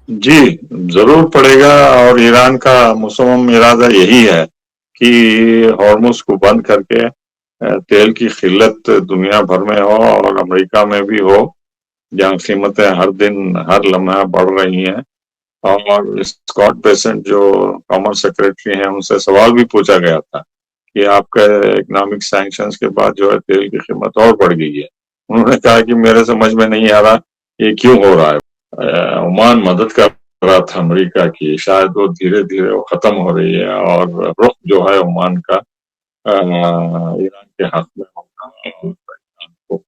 जी, जरूर पड़ेगा। और ईरान का मुसम्मम इरादा यही है कि हॉर्मुज को बंद करके तेल की किल्लत दुनिया भर में हो और अमेरिका में भी हो, जहाँ कीमतें हर दिन हर लम्हा बढ़ रही हैं। और स्कॉट बेसेंट जो कॉमर्स सेक्रेटरी हैं, उनसे सवाल भी पूछा गया था कि आपके इकोनॉमिक सैंक्शंस के बाद जो है तेल की कीमत और बढ़ गई है। उन्होंने कहा कि मेरे समझ में नहीं आ रहा ये क्यों हो रहा है। ओमान मदद कर रहा था अमेरिका की, शायद वो धीरे धीरे वो खत्म हो रही है और रुख जो है ओमान का ईरान के हाथ में होगा। और ईरान को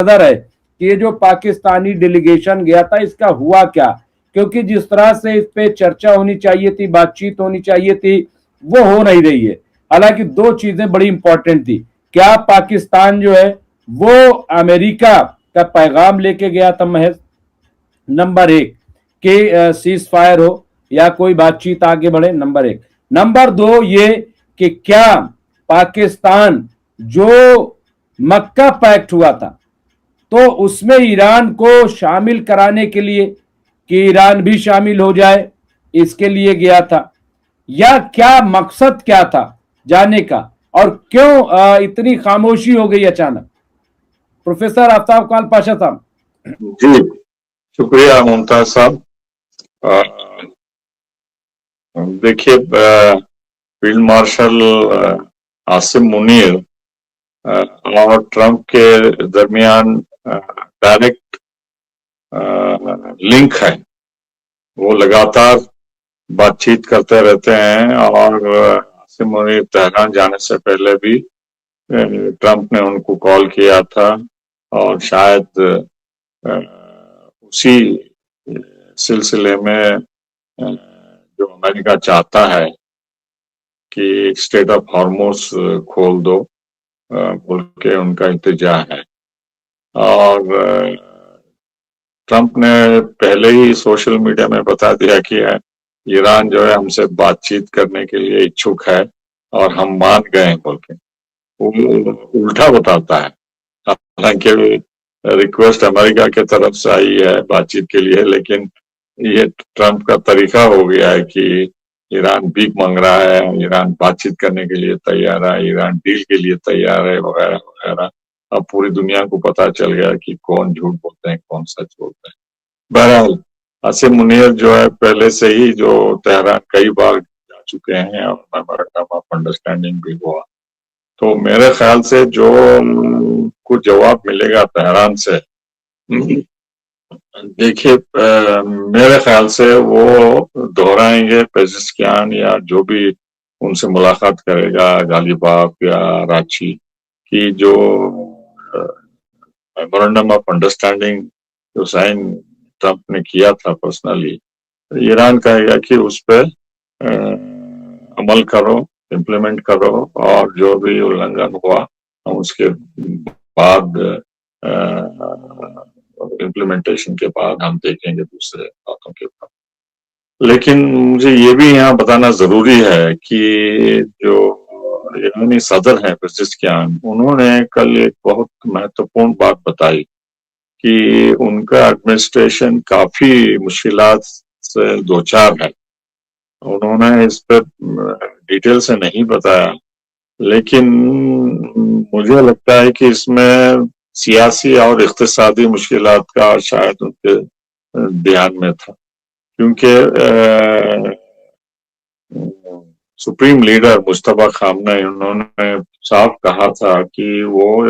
नजर है कि ये जो पाकिस्तानी डेलीगेशन गया था इसका हुआ क्या, क्योंकि जिस तरह से इस पे चर्चा होनी चाहिए थी, बातचीत होनी चाहिए थी, वो हो नहीं रही है। हालांकि दो चीजें बड़ी इंपॉर्टेंट थी। क्या पाकिस्तान जो है वो अमेरिका का पैगाम लेके गया था महज, नंबर एक, कि सीज फायर हो या कोई बातचीत आगे बढ़े, नंबर एक। नंबर दो ये कि क्या पाकिस्तान जो मक्का पैक्ट हुआ था तो उसमें ईरान को शामिल कराने के लिए, कि ईरान भी शामिल हो जाए, इसके लिए गया था, या क्या मकसद क्या था जाने का, और क्यों इतनी खामोशी हो गई अचानक। प्रोफेसर आफ्ताब काल पाशा साहब। जी, शुक्रिया मुमताज साहब। अ, देखिए, फील्ड मार्शल आसिम मुनीर और ट्रंप के दरमियान डायरेक्ट लिंक है। वो लगातार बातचीत करते रहते हैं और आसिम मुनीर तेहरान जाने से पहले भी ट्रंप ने उनको कॉल किया था। और शायद उसी सिलसिले में जो अमेरिका चाहता है कि स्टेट ऑफ हॉर्मोस खोल दो, बोल के उनका इंतजा है। और ट्रंप ने पहले ही सोशल मीडिया में बता दिया कि ईरान जो है हमसे बातचीत करने के लिए इच्छुक है और हम मान गए हैं बोल के। वो उल्टा बताता है। हालांकि रिक्वेस्ट अमेरिका की तरफ से आई है बातचीत के लिए, लेकिन ये ट्रंप का तरीका हो गया है कि ईरान भीख मांग रहा है, ईरान बातचीत करने के लिए तैयार है, ईरान डील के लिए तैयार है, वगैरह वगैरह। अब पूरी दुनिया को पता चल गया कि कौन झूठ बोलते हैं, कौन सच बोलते हैं। बहरहाल, आसिम मुनीर जो है पहले से ही जो तेहरान कई बार जा चुके हैं और मेमोरेंडम ऑफ अंडरस्टैंडिंग भी हुआ। तो मेरे ख्याल से जो कुछ जवाब मिलेगा तेहरान से, देखिए, मेरे ख्याल से वो दोहराएंगे पेजिशकियान या जो भी उनसे मुलाकात करेगा, गालिबाफ या रांची की, जो मेमोरेंडम ऑफ अंडरस्टैंडिंग जो साइन ट्रंप ने किया था पर्सनली। ईरान कहेगा कि उस पर अमल करो, इम्प्लीमेंट करो, और जो भी उल्लंघन हुआ हम उसके बाद इम्प्लीमेंटेशन के बाद हम देखेंगे दूसरे बातों के ऊपर। लेकिन मुझे ये भी यहाँ बताना जरूरी है कि जो ईरानी सदर हैं पेजेश्कियान, उन्होंने कल एक बहुत महत्वपूर्ण बात बताई कि उनका एडमिनिस्ट्रेशन काफी मुश्किलात से दो चार है। उन्होंने इस पर डिटेल से नहीं बताया, लेकिन मुझे लगता है कि इसमें सियासी और इक्तिसादी मुश्किलात का शायद उनके ध्यान में था। क्योंकि सुप्रीम लीडर मुश्तबा खामनेई, उन्होंने साफ कहा था कि वो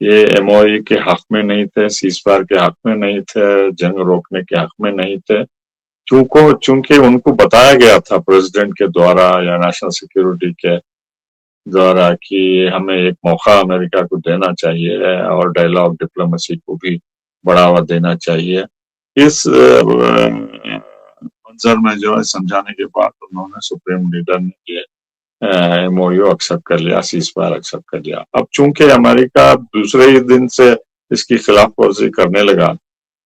ये एमओई के हक में नहीं थे, सीजफायर के हक में नहीं थे, जंग रोकने के हक में नहीं थे। चूंकि उनको बताया गया था प्रेसिडेंट के द्वारा या नेशनल सिक्योरिटी के द्वारा कि हमें एक मौका अमेरिका को देना चाहिए और डायलॉग डिप्लोमेसी को भी बढ़ावा देना चाहिए। इस मंजर में जो है समझाने के बाद उन्होंने सुप्रीम लीडर ने ये एमओयू एक्सेप्ट कर लिया, सीज फायर एक्सेप्ट कर लिया। अब चूंकि अमेरिका दूसरे ही दिन से इसकी खिलाफ वर्जी करने लगा,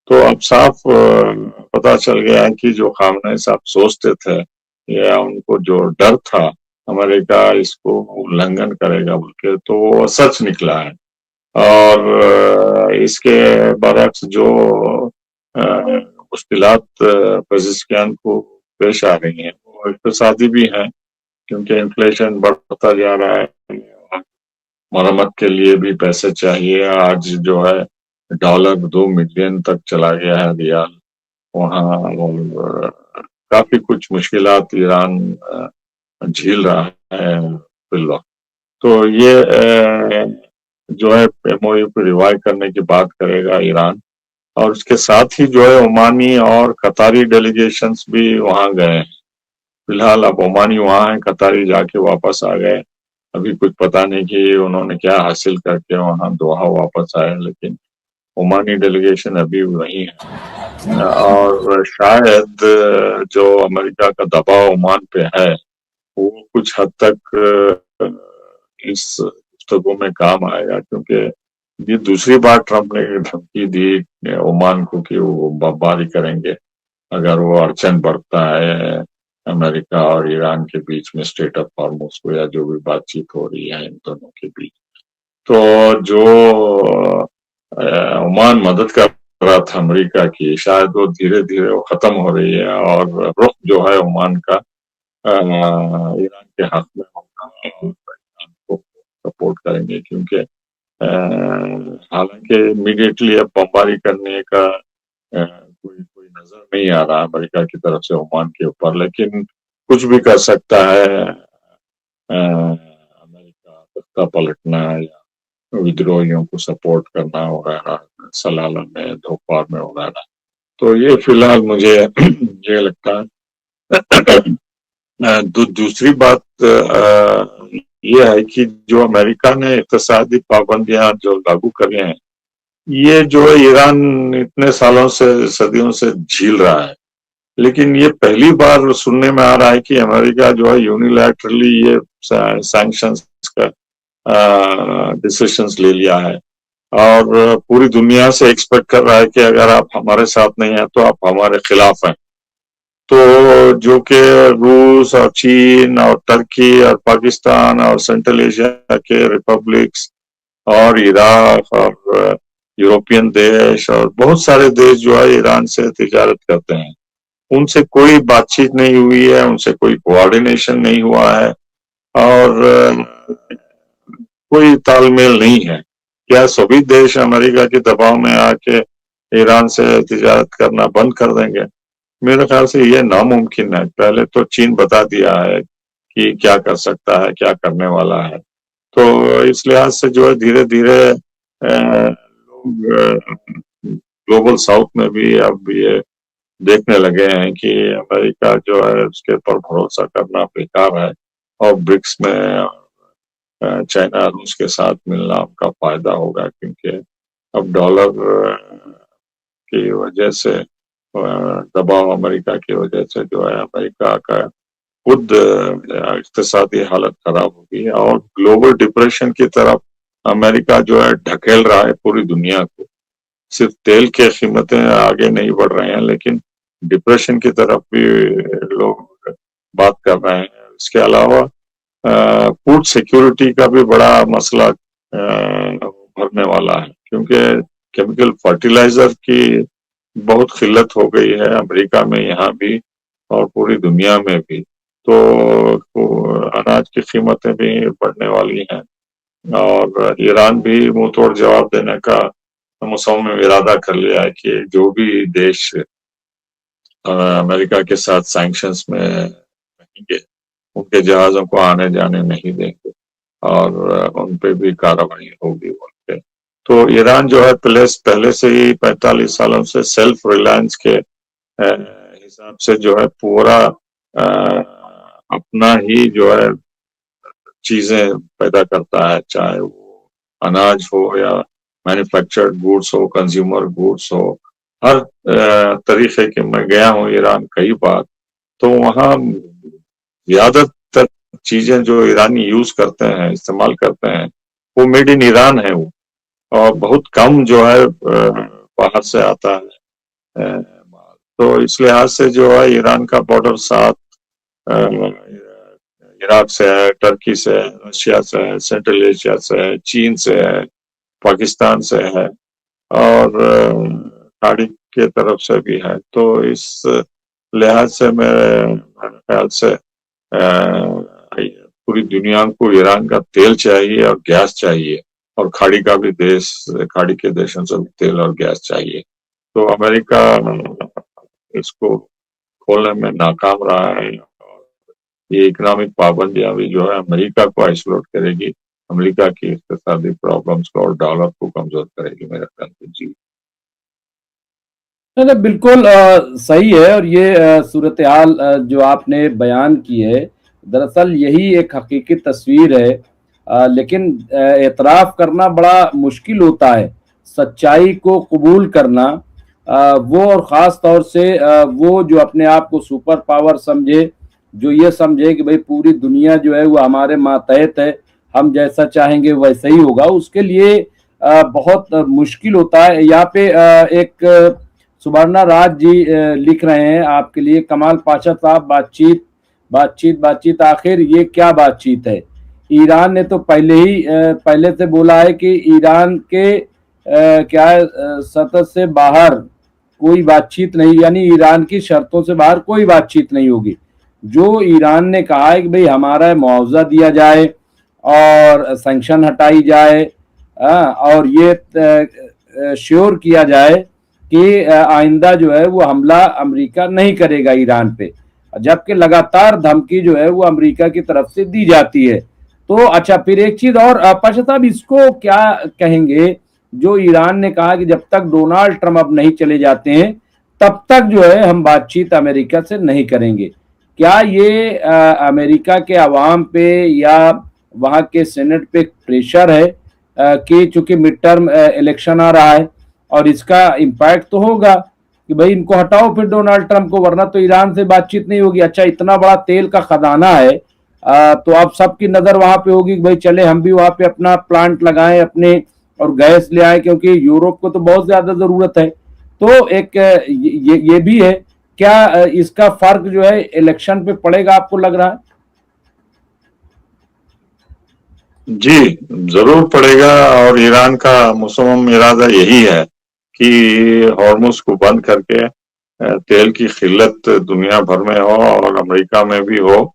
तो अब साफ पता चल गया कि जो खामनेई साहब सोचते थे या उनको जो डर था अमेरिका इसको उल्लंघन करेगा बोल के, तो वो सच निकला है। और इसके बरक्स जो मुश्किलात पजिस्कियान को पेश आ रही हैं वो इक़्तिसादी भी हैं, क्योंकि इन्फ्लेशन बढ़ता जा रहा है, मरम्मत के लिए भी पैसे चाहिए। आज जो है डॉलर 2 मिलियन तक चला गया है रियाल वहाँ, और काफी कुछ मुश्किलात ईरान झेल रहा है फिलहाल। तो ये जो है एमओयू पे रिवाइव करने की बात करेगा ईरान, और उसके साथ ही जो है ओमानी और कतारी डेलीगेशंस भी वहां गए हैं। फिलहाल अब ओमानी वहां है, कतारी जाके वापस आ गए। अभी कुछ पता नहीं कि उन्होंने क्या हासिल करके वहां दोहा वापस आए, लेकिन ओमानी डेलीगेशन अभी वही है। और शायद जो अमेरिका का दबाव ओमान पे है वो कुछ हद तक इस गुफ्तगू में काम आएगा, क्योंकि ये दूसरी बार ट्रंप ने धमकी दी ओमान को कि वो बमबारी करेंगे अगर वो अड़चन बढ़ता है अमेरिका और ईरान के बीच में स्ट्रेट ऑफ हॉर्मुज़ को, या जो भी बातचीत हो रही है इन दोनों के बीच। तो जो ओमान मदद कर रहा था अमेरिका की, शायद वो धीरे धीरे वो खत्म हो रही है, और रुख जो है ओमान का ईरान के हक में होगा और ईरान को सपोर्ट करेंगे, क्योंकि हालांकि इमीडिएटली अब बमबारी करने का कोई कोई नजर नहीं आ रहा अमेरिका की तरफ से ओमान के ऊपर, लेकिन कुछ भी कर सकता है अमेरिका, तख्ता पलटना या विद्रोहियों को सपोर्ट करना वगैरह, सलाला में धोपार में वगैरह। तो ये फिलहाल मुझे ये लगता है। दूसरी बात ये है कि जो अमेरिका ने इक़्तिसादी पाबंदियां जो लागू करी हैं, ये जो है ईरान इतने सालों से, सदियों से झेल रहा है, लेकिन ये पहली बार सुनने में आ रहा है कि अमेरिका जो है यूनिलैटरली ये सैंक्शंस का डिसीजंस ले लिया है, और पूरी दुनिया से एक्सपेक्ट कर रहा है कि अगर आप हमारे साथ नहीं हैं तो आप हमारे खिलाफ हैं। तो जो कि रूस और चीन और तुर्की और पाकिस्तान और सेंट्रल एशिया के रिपब्लिक्स और इराक और यूरोपियन देश और बहुत सारे देश जो है ईरान से तिजारत करते हैं, उनसे कोई बातचीत नहीं हुई है, उनसे कोई कोऑर्डिनेशन नहीं हुआ है, और कोई तालमेल नहीं है। क्या सभी देश अमेरिका के दबाव में आके ईरान से तिजारत करना बंद कर देंगे? मेरे ख्याल से ये नामुमकिन है। पहले तो चीन बता दिया है कि क्या कर सकता है, क्या करने वाला है। तो इस लिहाज से जो है धीरे धीरे लोग ग्लोबल साउथ में भी अब ये देखने लगे हैं कि अमेरिका जो है उसके ऊपर भरोसा करना बेकार है, और ब्रिक्स में चाइना रूस के साथ मिलना उनका फायदा होगा, क्योंकि अब डॉलर की वजह से, दबाव अमेरिका की वजह से जो है अमेरिका का खुद इक़्तिसादी हालत खराब होगी, और ग्लोबल डिप्रेशन की तरफ अमेरिका जो है ढकेल रहा है पूरी दुनिया को। सिर्फ तेल की कीमतें आगे नहीं बढ़ रहे हैं, लेकिन डिप्रेशन की तरफ भी लोग बात कर रहे हैं। इसके अलावा फूड सिक्योरिटी का भी बड़ा मसला भरने वाला है, क्योंकि केमिकल फर्टिलाइजर की बहुत किल्लत हो गई है अमेरिका में, यहाँ भी और पूरी दुनिया में भी। तो अनाज की कीमतें भी बढ़ने वाली हैं, और ईरान भी मुंह तोड़ जवाब देने का मुसम्म इरादा कर लिया है कि जो भी देश अमेरिका के साथ सैंक्शंस में रहेंगे उनके जहाजों को आने जाने नहीं देंगे, और उन पे भी कार्रवाई होगी बोल के। तो ईरान जो है पहले से ही 45 सालों से सेल्फ रिलायंस के हिसाब से जो है पूरा अपना ही जो है चीजें पैदा करता है, चाहे वो अनाज हो या मैन्युफैक्चर्ड गुड्स हो, कंज्यूमर गुड्स हो, हर तरीके के। मैं गया हूँ ईरान कई बार, तो वहाँ ज्यादातर चीजें जो ईरानी यूज करते हैं, इस्तेमाल करते हैं, वो मेड इन ईरान है वो, और बहुत कम जो है बाहर से आता है माल। तो इस लिहाज से जो है ईरान का बॉर्डर साथ इराक से है, टर्की से है, रशिया से है, सेंट्रल एशिया से है, चीन से है, पाकिस्तान से है और खाड़ी के तरफ से भी है। तो इस लिहाज से मेरे ख्याल से पूरी दुनिया को ईरान का तेल चाहिए और गैस चाहिए, और खाड़ी का भी देश, खाड़ी के देशों से भी तेल और गैस चाहिए। तो अमेरिका इसको खोलने में नाकाम रहा है, और ये इकोनॉमिक पाबंदियां भी जो है अमेरिका को आइसोलेट करेगी, अमेरिका की इक्तिसादी प्रॉब्लम्स को और डॉलर को कमजोर करेगी मेरे ख्याल से। जी नहीं, नहीं, बिल्कुल सही है। और ये सूरत हाल जो आपने बयान की है, दरअसल यही एक हकीकी तस्वीर है। लेकिन एतराफ़ करना बड़ा मुश्किल होता है, सच्चाई को कबूल करना। वो और ख़ास तौर से वो जो अपने आप को सुपर पावर समझे, जो ये समझे कि भाई पूरी दुनिया जो है वो हमारे मातहत है, हम जैसा चाहेंगे वैसा ही होगा, उसके लिए बहुत मुश्किल होता है। यहाँ पे एक सुवर्णा राज जी लिख रहे हैं आपके लिए, कमाल पाशा साहब, बातचीत बातचीत बातचीत, आखिर ये क्या बातचीत है? ईरान ने तो पहले से बोला है कि ईरान के क्या है, सतह से बाहर कोई बातचीत नहीं, यानी ईरान की शर्तों से बाहर कोई बातचीत नहीं होगी। जो ईरान ने कहा है कि भाई हमारा मुआवजा दिया जाए और सैंक्शन हटाई जाए, और ये श्योर किया जाए कि आइंदा जो है वो हमला अमेरिका नहीं करेगा ईरान पे, जबकि लगातार धमकी जो है वो अमेरिका की तरफ से दी जाती है। तो अच्छा, फिर एक चीज और पाशा साहब, इसको क्या कहेंगे जो ईरान ने कहा कि जब तक डोनाल्ड ट्रंप अब नहीं चले जाते हैं तब तक जो है हम बातचीत अमेरिका से नहीं करेंगे? क्या ये अमेरिका के अवाम पे या वहां के सेनेट पे प्रेशर है कि चूंकि मिड टर्म इलेक्शन आ रहा है और इसका इम्पैक्ट तो होगा कि भाई इनको हटाओ फिर डोनाल्ड ट्रंप को, वरना तो ईरान से बातचीत नहीं होगी। अच्छा, इतना बड़ा तेल का खजाना है, तो अब सबकी नजर वहां पे होगी कि भाई चले हम भी वहां पे अपना प्लांट लगाएं अपने और गैस ले आए, क्योंकि यूरोप को तो बहुत ज्यादा जरूरत है। तो एक ये भी है। क्या इसका फर्क जो है इलेक्शन पे पड़ेगा, आपको लग रहा है? जी जरूर पड़ेगा, और ईरान का मुसम्मम इरादा यही है कि हॉर्मुज को बंद करके तेल की किल्लत दुनिया भर में हो और अमेरिका में भी हो,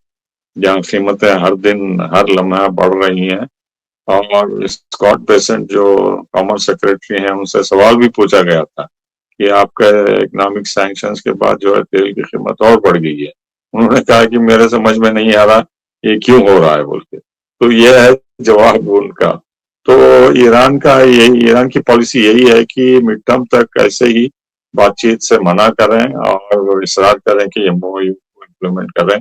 जहाँ कीमतें हर दिन हर लम्हा बढ़ रही हैं। और स्कॉट बेसेंट जो कॉमर्स सेक्रेटरी हैं, उनसे सवाल भी पूछा गया था कि आपके इकोनॉमिक सैंक्शंस के बाद जो है तेल की कीमत और बढ़ गई है। उन्होंने कहा कि मेरे समझ में नहीं आ रहा ये क्यों हो रहा है बोल के। तो ये है जवाब उनका। तो ईरान की पॉलिसी यही है कि मिड टर्म तक ऐसे ही बातचीत से मना करें और इसरार करें कि एमओयू को इम्प्लीमेंट करें,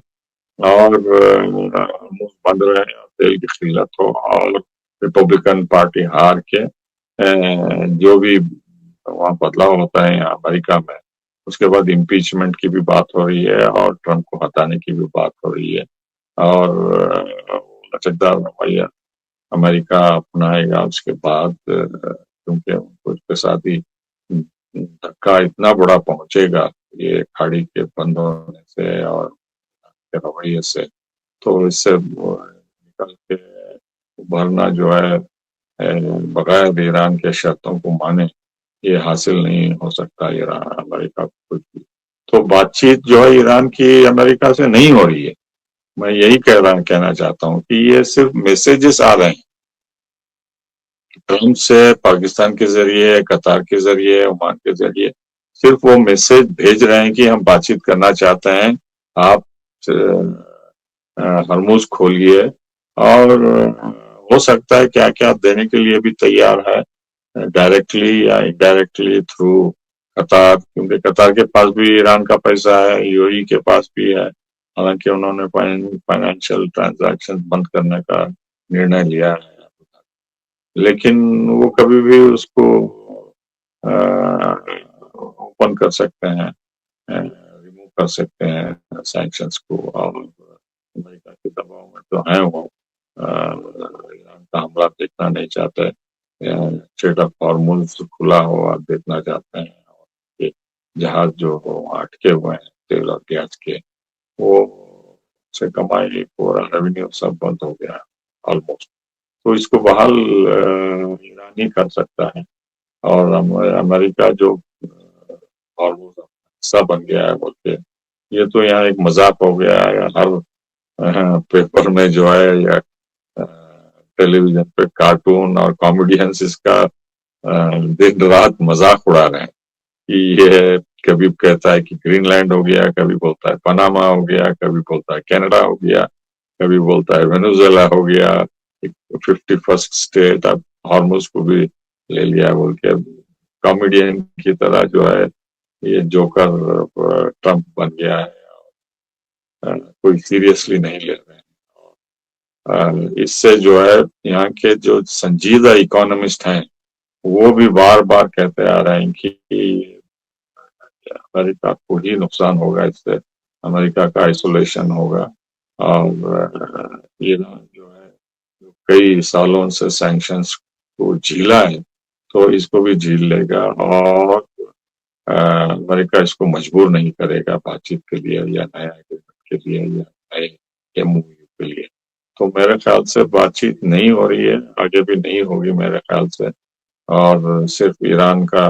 और मुंह बंद रहे और तेल की किल्लत हो, और रिपब्लिकन पार्टी हार के जो भी वहाँ बदलाव होता है यहाँ अमेरिका में, उसके बाद इम्पीचमेंट की भी बात हो रही है और ट्रंप को हटाने की भी बात हो रही है। और लचकदार रवैया अमेरिका अपनाएगा उसके बाद, क्योंकि उनको इक्तिसादी धक्का इतना बड़ा पहुंचेगा ये खाड़ी के बंद होने से और के रवैये से। तो इससे निकल के उभरना जो है बगैर ईरान के शर्तों को माने ये हासिल नहीं हो सकता ईरान अमेरिका को कुछ भी। तो बातचीत जो है ईरान की अमेरिका से नहीं हो रही है। मैं यही कहना चाहता हूँ कि ये सिर्फ मैसेजेस आ रहे हैं ट्रंप से, पाकिस्तान के जरिए, कतार के जरिए, ओमान के जरिए। सिर्फ वो मैसेज भेज रहे हैं कि हम बातचीत करना चाहते हैं, आप हरमुज खोलिए, और हो सकता है क्या क्या देने के लिए भी तैयार है, डायरेक्टली या इनडायरेक्टली थ्रू कतार, क्योंकि कतार के पास भी ईरान का पैसा है, यूएई के पास भी है। हालांकि उन्होंने फाइनेंशियल ट्रांजैक्शन बंद करने का निर्णय लिया है, लेकिन वो कभी भी उसको ओपन कर सकते हैं, रिमूव कर सकते हैं सैंक्शंस को। और अमेरिका के दबाव में तो है वो, ईरान का हमला देखना नहीं चाहते, स्ट्रेट ऑफ हॉर्मुज खुला हुआ देखना चाहते हैं, और ये जहाज जो हो अटके हुए हैं तेल और गैस के, वो से कमाई पूरा रेवेन्यू सब बंद हो गया ऑलमोस्ट। तो इसको बहाल ईरान ही कर सकता है। और अमेरिका जो हॉर्मोज का हिस्सा बन गया है बोल के, ये तो यहाँ एक मजाक हो गया है। हर पेपर में जो है या टेलीविजन पे कार्टून और कॉमेडियंस इसका दिन रात मजाक उड़ा रहे हैं कि ये कभी कहता है कि ग्रीनलैंड हो गया, कभी बोलता है पनामा हो गया, कभी बोलता है कनाडा हो गया, कभी बोलता है वेनेजुएला हो गया, 51st स्टेट। अब हॉर्मुज को भी ले लिया बोल के कॉमेडियन की तरह जो है ये जोकर ट्रम्प बन गया है। कोई सीरियसली नहीं ले रहे हैं। इससे जो है यहाँ के जो संजीदा इकोनॉमिस्ट हैं वो भी बार बार कहते आ रहे हैं कि अमेरिका को ही नुकसान होगा इससे, अमेरिका का आइसोलेशन होगा। और ईरान जो है कई सालों से सैंक्शंस को झीला है तो इसको भी झील लेगा, और अमेरिका इसको मजबूर नहीं करेगा बातचीत के लिए या नए एग्रीमेंट के लिए या नए एमओयू के लिए। तो मेरे ख्याल से बातचीत नहीं हो रही है, आगे भी नहीं होगी मेरे ख्याल से। और सिर्फ ईरान का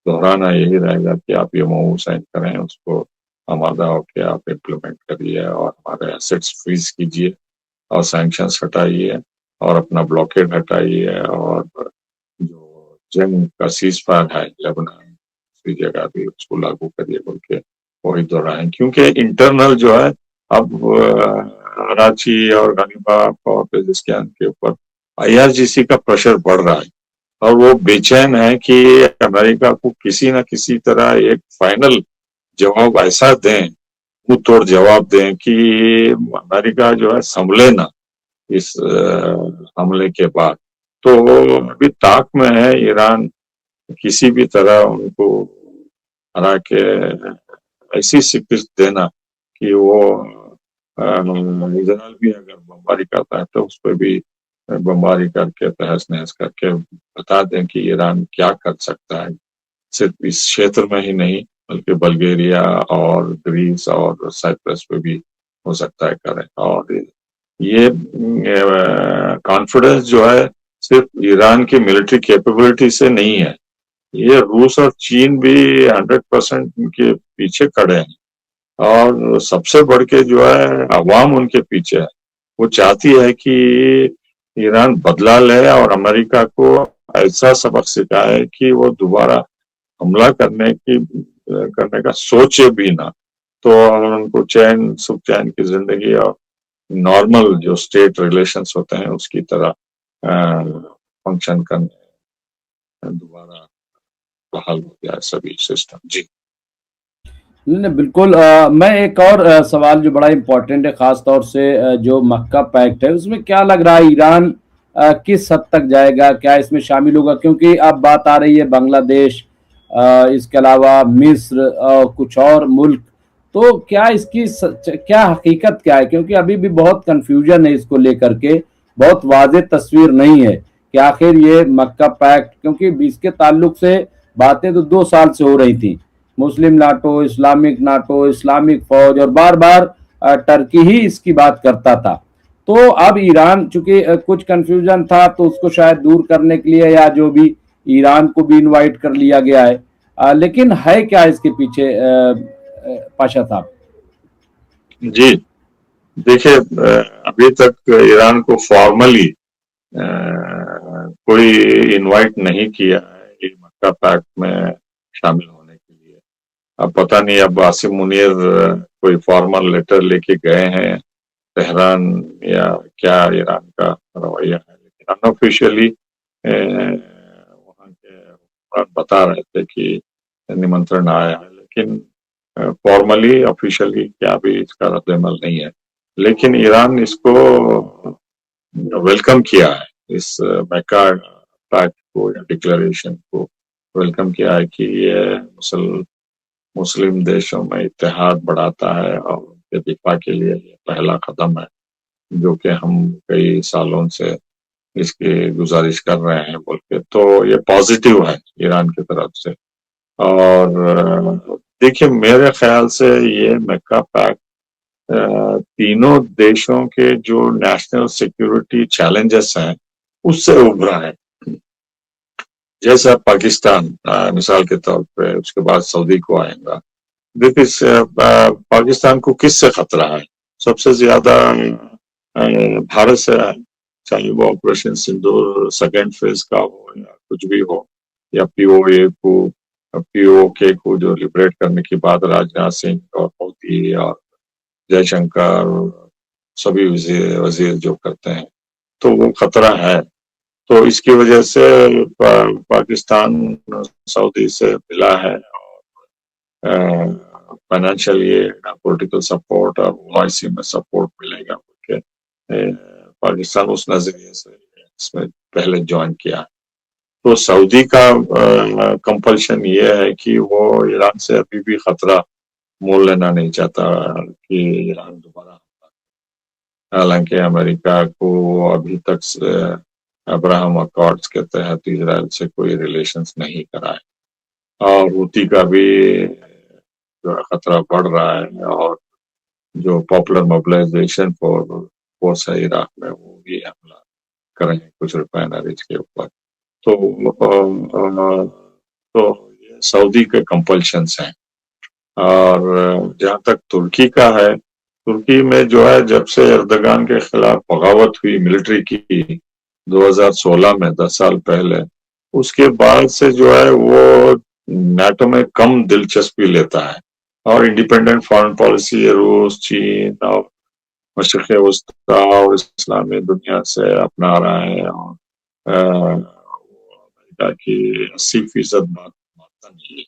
दोहराना यही रहेगा कि आप ये एमओयू साइन करें, उसको आमादा होकर आप इम्प्लीमेंट करिए और हमारे एसेट्स फ्रीज कीजिए और सैंक्शंस हटाइए और अपना ब्लॉकेड हटाइए, और जो जंग का सीज फायर है लेबनान दूसरी जगह भी उसको लागू करिए बोल के वही दोहराएं। क्योंकि इंटरनल जो है अब कराची और गनीबाग और पेजिस्तान के ऊपर IRGC का प्रेशर बढ़ रहा है और वो बेचैन है कि अमेरिका को किसी न किसी तरह एक फाइनल जवाब ऐसा दें, मुंह तोड़ जवाब दें कि अमेरिका जो है संभले ना इस हमले के बाद। तो अभी ताक में है ईरान किसी भी तरह उनको हरा के ऐसी स्वीकृति देना कि वो इजराइल भी अगर बमबारी करता है तो उस पर भी बमबारी करके तहस नहस करके बता दें कि ईरान क्या कर सकता है, सिर्फ इस क्षेत्र में ही नहीं बल्कि बल्गेरिया और ग्रीस और साइप्रस पे भी हो सकता है करें। और ये कॉन्फिडेंस जो है सिर्फ ईरान की मिलिट्री कैपेबिलिटी से नहीं है, ये रूस और चीन भी 100% उनके पीछे खड़े हैं और सबसे बढ़ के जो है अवाम उनके पीछे है। वो चाहती है कि ईरान बदला ले और अमेरिका को ऐसा सबक सिखाए कि वो दोबारा हमला करने का सोचे भी ना, तो उनको चैन सुख चैन की जिंदगी और नॉर्मल जो स्टेट रिलेशंस होते हैं उसकी तरह फंक्शन करने दोबारा बहाल हो गया सभी सिस्टम। जी नहीं बिल्कुल। मैं एक और सवाल जो बड़ा इम्पोर्टेंट है खास तौर से जो मक्का पैक्ट है उसमें क्या लग रहा है ईरान किस हद तक जाएगा, क्या इसमें शामिल होगा? क्योंकि अब बात आ रही है बांग्लादेश, इसके अलावा मिस्र और कुछ और मुल्क, तो क्या इसकी क्या हकीकत क्या है? क्योंकि अभी भी बहुत कंफ्यूजन है इसको लेकर के, बहुत वाज़ेह तस्वीर नहीं है कि आखिर ये मक्का पैक्ट, क्योंकि इसके ताल्लुक से बातें तो 2 साल से हो रही थी, मुस्लिम नाटो, इस्लामिक फौज, और बार बार टर्की ही इसकी बात करता था। तो अब ईरान चूंकि कुछ कंफ्यूजन था तो उसको शायद दूर करने के लिए या जो भी ईरान को भी इनवाइट कर लिया गया है, लेकिन है क्या इसके पीछे पाशा साहब? जी देखिए, अभी तक ईरान को फॉर्मली कोई इनवाइट नहीं किया है ये मक्का पैक्ट में शामिल होने के लिए। अब पता नहीं अब आसिम मुनीर कोई फॉर्मल लेटर लेके गए हैं तेहरान या क्या ईरान का रवैया है, लेकिन अनऑफिशियली वहाँ के बता रहे थे कि निमंत्रण आया है, लेकिन फॉर्मली ऑफिशियली क्या भी इसका रद्द-ए-अमल नहीं है। लेकिन ईरान इसको वेलकम किया है, इस मक्का पैक्ट को या डिक्लेरेशन को वेलकम किया है कि ये मुस्लिम देशों में इत्तेहाद बढ़ाता है और उनके दिफा के लिए ये पहला कदम है जो कि हम कई सालों से इसकी गुजारिश कर रहे हैं बोल के। तो ये पॉजिटिव है ईरान की तरफ से। और देखिए मेरे ख्याल से ये मक्का पैक्ट तीनों देशों के जो नेशनल सिक्योरिटी चैलेंजेस हैं उससे उभरा है। जैसा पाकिस्तान मिसाल के तौर पे, उसके बाद सऊदी को आएगा। देखिए पाकिस्तान को किससे खतरा है? सबसे ज्यादा भारत से है, चाहे वो ऑपरेशन सिंदूर सेकेंड फेज का हो या कुछ भी हो, या पीओके को जो लिबरेट करने के बाद राजनाथ सिंह और मोदी और जयशंकर सभी वजीर वजीर जो करते हैं, तो वो खतरा है। तो इसकी वजह से पाकिस्तान सऊदी से मिला है, फाइनेंशियली पॉलिटिकल सपोर्ट और ओआईसी में सपोर्ट मिलेगा क्योंकि पाकिस्तान उस नजरिए से इसमें पहले ज्वाइन किया। तो सऊदी का कंपल्शन ये है कि वो ईरान से अभी भी खतरा मोल लेना नहीं चाहता कि ईरान दोबारा। हालांकि अमेरिका को अभी तक अब्राहम अकॉर्ड्स के तहत इजराइल से कोई रिलेशंस नहीं करा है, और हूती का भी जो है खतरा बढ़ रहा है, और जो पॉपुलर मोबिलाइजेशन फोर्स है इराक में वो भी हमला करेंगे कुछ रिफाइनरीज के ऊपर। तो ये सऊदी के कंपल्शंस हैं। और जहां तक तुर्की का है, तुर्की में जो है जब से एर्दोगान के खिलाफ बगावत हुई मिलिट्री की 2016 में, 10 साल पहले, उसके बाद से जो है वो नाटो में कम दिलचस्पी लेता है, और इंडिपेंडेंट फॉरेन पॉलिसी रूस, चीन और मशरिक वस्ता और इस्लामी दुनिया से अपना रहा है, और अमेरिका की 80% बात मानता नहीं है।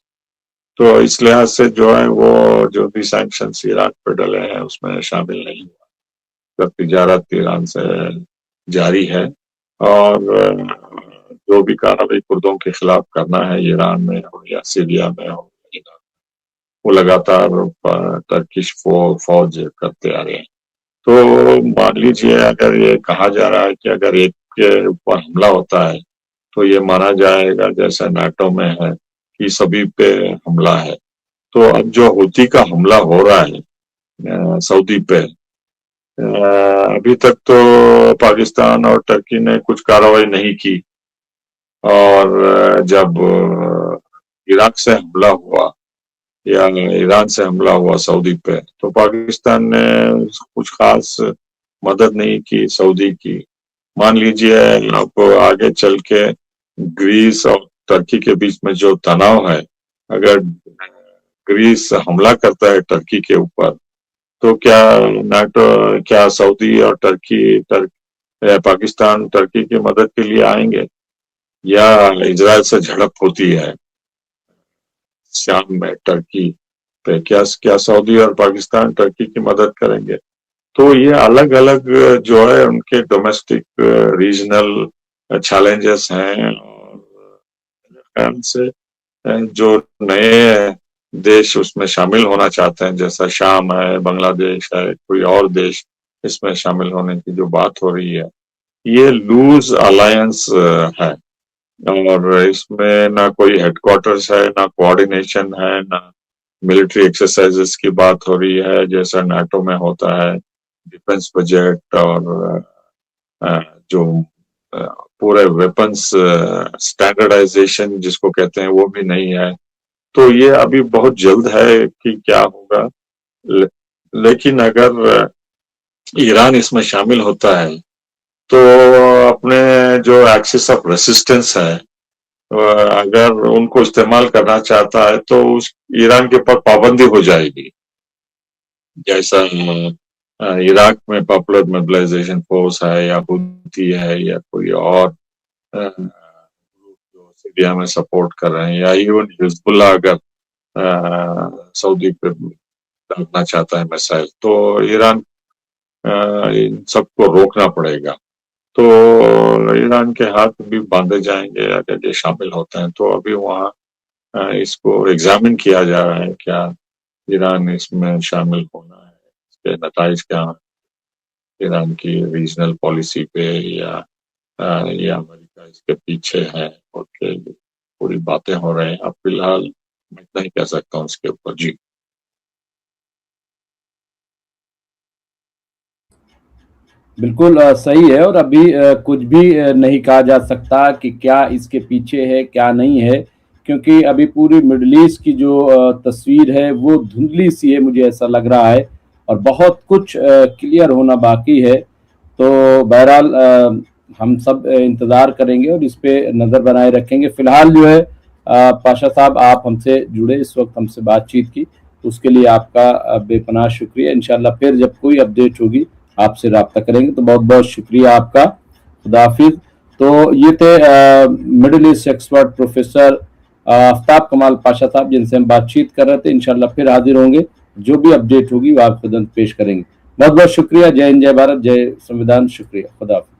तो इस लिहाज से जो है वो जो भी सैंक्शन ईरान पर डले हैं उसमें शामिल नहीं हुआ। तिजारत ईरान से जारी है, और जो भी कार्रवाई कुर्दों के खिलाफ करना है ईरान में हो या सीरिया में हो, वो लगातार टर्किश फौज करते आ रहे हैं। तो मान लीजिए अगर ये कहा जा रहा है कि अगर एक के ऊपर हमला होता है तो ये माना जाएगा जैसा नाटो में है कि सभी पे हमला है। तो अब जो हूती का हमला हो रहा है सऊदी पे, अभी तक तो पाकिस्तान और टर्की ने कुछ कार्रवाई नहीं की, और जब इराक से हमला हुआ या ईरान से हमला हुआ सऊदी पे, तो पाकिस्तान ने कुछ खास मदद नहीं की सऊदी की। मान लीजिए अब आगे चल के ग्रीस और टर्की के बीच में जो तनाव है, अगर ग्रीस हमला करता है टर्की के ऊपर, तो क्या सऊदी और पाकिस्तान टर्की की मदद के लिए आएंगे, या इजराइल से झड़प होती है शाम में टर्की पे, क्या क्या सऊदी और पाकिस्तान टर्की की मदद करेंगे? तो ये अलग अलग जो है उनके डोमेस्टिक रीजनल चैलेंजेस हैं, और मेरे ख्याल से जो नए देश उसमें शामिल होना चाहते हैं, जैसा शाम है, बांग्लादेश है, कोई और देश इसमें शामिल होने की जो बात हो रही है, ये लूज अलायंस है, और इसमें ना कोई हेडक्वार्टर्स है, ना कोऑर्डिनेशन है, ना मिलिट्री एक्सरसाइजेस की बात हो रही है जैसा नाटो में होता है। डिफेंस बजट और जो पूरे वेपन्स स्टैंडर्डाइजेशन जिसको कहते हैं वो भी नहीं है। तो ये अभी बहुत जल्द है कि क्या होगा, ले, लेकिन अगर ईरान इसमें शामिल होता है तो अपने जो एक्सिस ऑफ रेसिस्टेंस है, अगर उनको इस्तेमाल करना चाहता है तो उस ईरान के ऊपर पाबंदी हो जाएगी, जैसा इराक में पॉपुलर मोबिलाइजेशन फोर्स है या हुती है या कोई और जो सीरिया में सपोर्ट कर रहे हैं, या इवन हिजबुल्लाह अगर सऊदी पे डालना चाहता है मिसाइल, तो ईरान इन सबको रोकना पड़ेगा। तो ईरान के हाथ भी बांधे जाएंगे अगर ये शामिल होते हैं। तो अभी वहाँ इसको एग्जामिन किया जा रहा है क्या ईरान इसमें शामिल होना है, इसके नताइज क्या हैं ईरान की रीजनल पॉलिसी पे, या अमेरिका इसके पीछे है, और पूरी बातें हो रहे हैं। अब फिलहाल मैं इतना ही कह सकता हूँ इसके ऊपर। जी। बिल्कुल सही है। और अभी कुछ भी नहीं कहा जा सकता कि क्या इसके पीछे है क्या नहीं है, क्योंकि अभी पूरी मिडल ईस्ट की जो तस्वीर है वो धुंधली सी है, मुझे ऐसा लग रहा है, और बहुत कुछ क्लियर होना बाकी है। तो बहरहाल हम सब इंतजार करेंगे और इस पे नजर बनाए रखेंगे। फिलहाल जो है पाशा साहब, आप हमसे जुड़े, इस वक्त हमसे बातचीत की, उसके लिए आपका बेपनाह शुक्रिया। इंशाल्लाह फिर जब कोई अपडेट होगी आपसे राब्ता करेंगे। तो बहुत बहुत शुक्रिया आपका। खुदा हाफिज। तो ये थे middle east expert professor Aftab कमाल पाशा साहब, जिनसे हम बातचीत कर रहे थे। इंशाल्लाह फिर हाजिर होंगे, जो भी अपडेट होगी वो आपको पेश करेंगे। बहुत बहुत शुक्रिया। जय हिंद, जय भारत, जय संविधान। शुक्रिया। खुदा हाफिज।